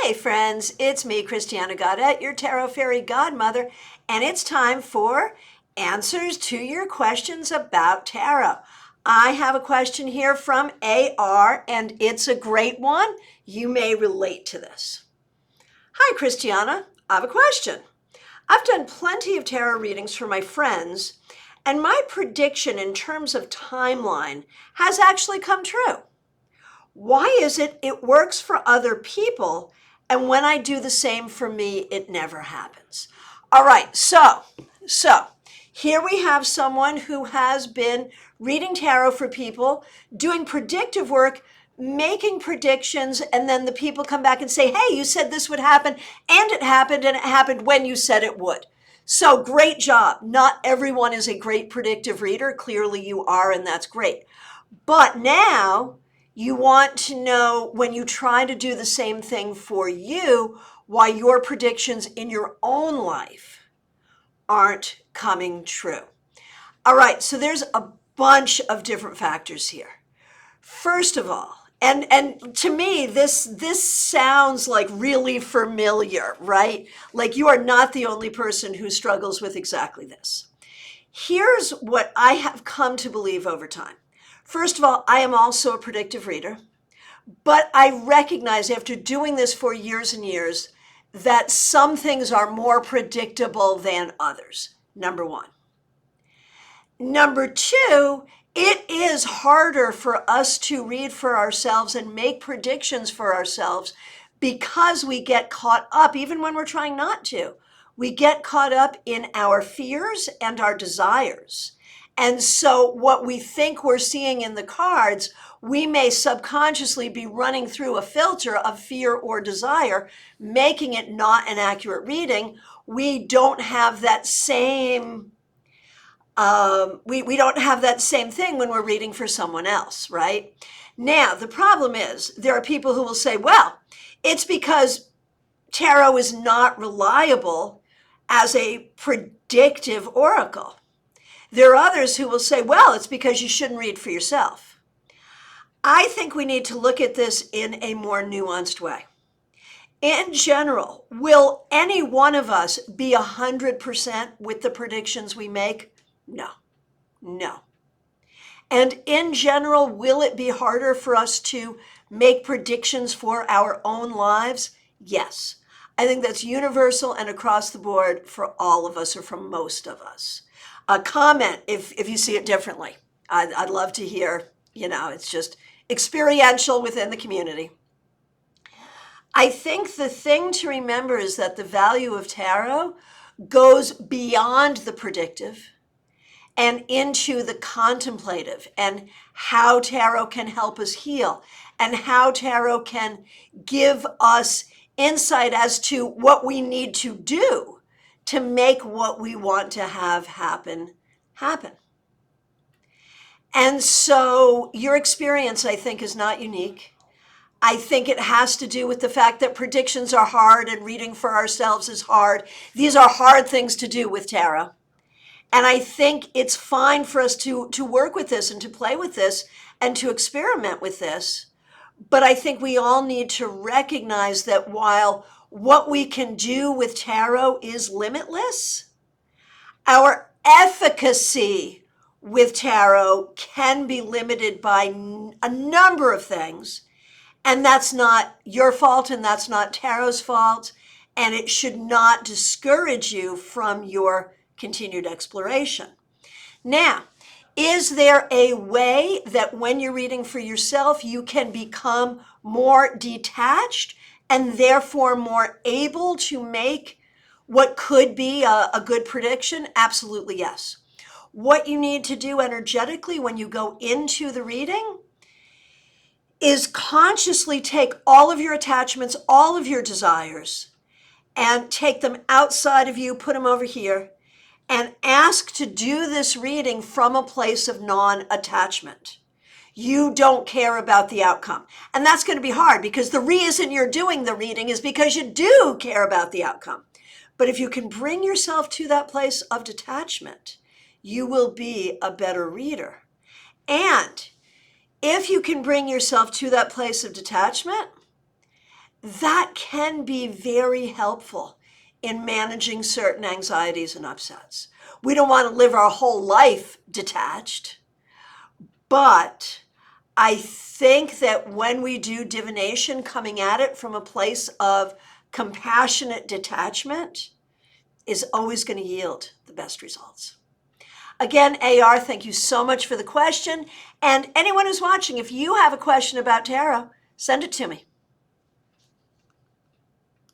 Hey friends, it's me, Christiana Gaudette, your Tarot Fairy Godmother, and it's time for answers to your questions about tarot. I have a question here from AR, and it's a great one. You may relate to this. Hi, Christiana. I have a question. I've done plenty of tarot readings for my friends, and my prediction in terms of timeline has actually come true. Why is it works for other people, and when I do the same for me, it never happens? All right, so here we have someone who has been reading tarot for people, doing predictive work, making predictions, and then the people come back and say, hey, you said this would happen, and it happened when you said it would. So great job. Not everyone is a great predictive reader. Clearly you are, and that's great. But now you want to know, when you try to do the same thing for you, why your predictions in your own life aren't coming true. All right, so there's a bunch of different factors here. First of all, and to me, this sounds like really familiar, right? Like you are not the only person who struggles with exactly this. Here's what I have come to believe over time. First of all, I am also a predictive reader, but I recognize after doing this for years and years that some things are more predictable than others, number one. Number two, it is harder for us to read for ourselves and make predictions for ourselves because we get caught up, even when we're trying not to. We get caught up in our fears and our desires. And so what we think we're seeing in the cards, we may subconsciously be running through a filter of fear or desire, making it not an accurate reading. We don't have that same we don't have that same thing when we're reading for someone else, right? Now, the problem is there are people who will say, well, it's because tarot is not reliable as a predictive oracle. There are others who will say, well, it's because you shouldn't read for yourself. I think we need to look at this in a more nuanced way. In general, will any one of us be 100% with the predictions we make? No. And in general, will it be harder for us to make predictions for our own lives? Yes. I think that's universal and across the board for all of us, or for most of us. A comment if you see it differently. I'd love to hear, it's just experiential within the community. I think the thing to remember is that the value of tarot goes beyond the predictive and into the contemplative, and how tarot can help us heal, and how tarot can give us insight as to what we need to do to make what we want to have happen. And so your experience, I think, is not unique. I think it has to do with the fact that predictions are hard and reading for ourselves is hard. These are hard things to do with tarot. And I think it's fine for us to work with this and to play with this and to experiment with this. But I think we all need to recognize that while what we can do with tarot is limitless, our efficacy with tarot can be limited by a number of things. And that's not your fault, and that's not tarot's fault. And it should not discourage you from your continued exploration. Now, is there a way that when you're reading for yourself, you can become more detached and therefore more able to make what could be a good prediction? Absolutely, yes. What you need to do energetically when you go into the reading is consciously take all of your attachments, all of your desires, and take them outside of you, put them over here, and ask to do this reading from a place of non-attachment. You don't care about the outcome. And that's going to be hard because the reason you're doing the reading is because you do care about the outcome. But if you can bring yourself to that place of detachment, you will be a better reader. And if you can bring yourself to that place of detachment, that can be very helpful in managing certain anxieties and upsets. We don't want to live our whole life detached, but I think that when we do divination, coming at it from a place of compassionate detachment is always going to yield the best results. Again, AR, thank you so much for the question. And anyone who's watching, if you have a question about tarot, send it to me.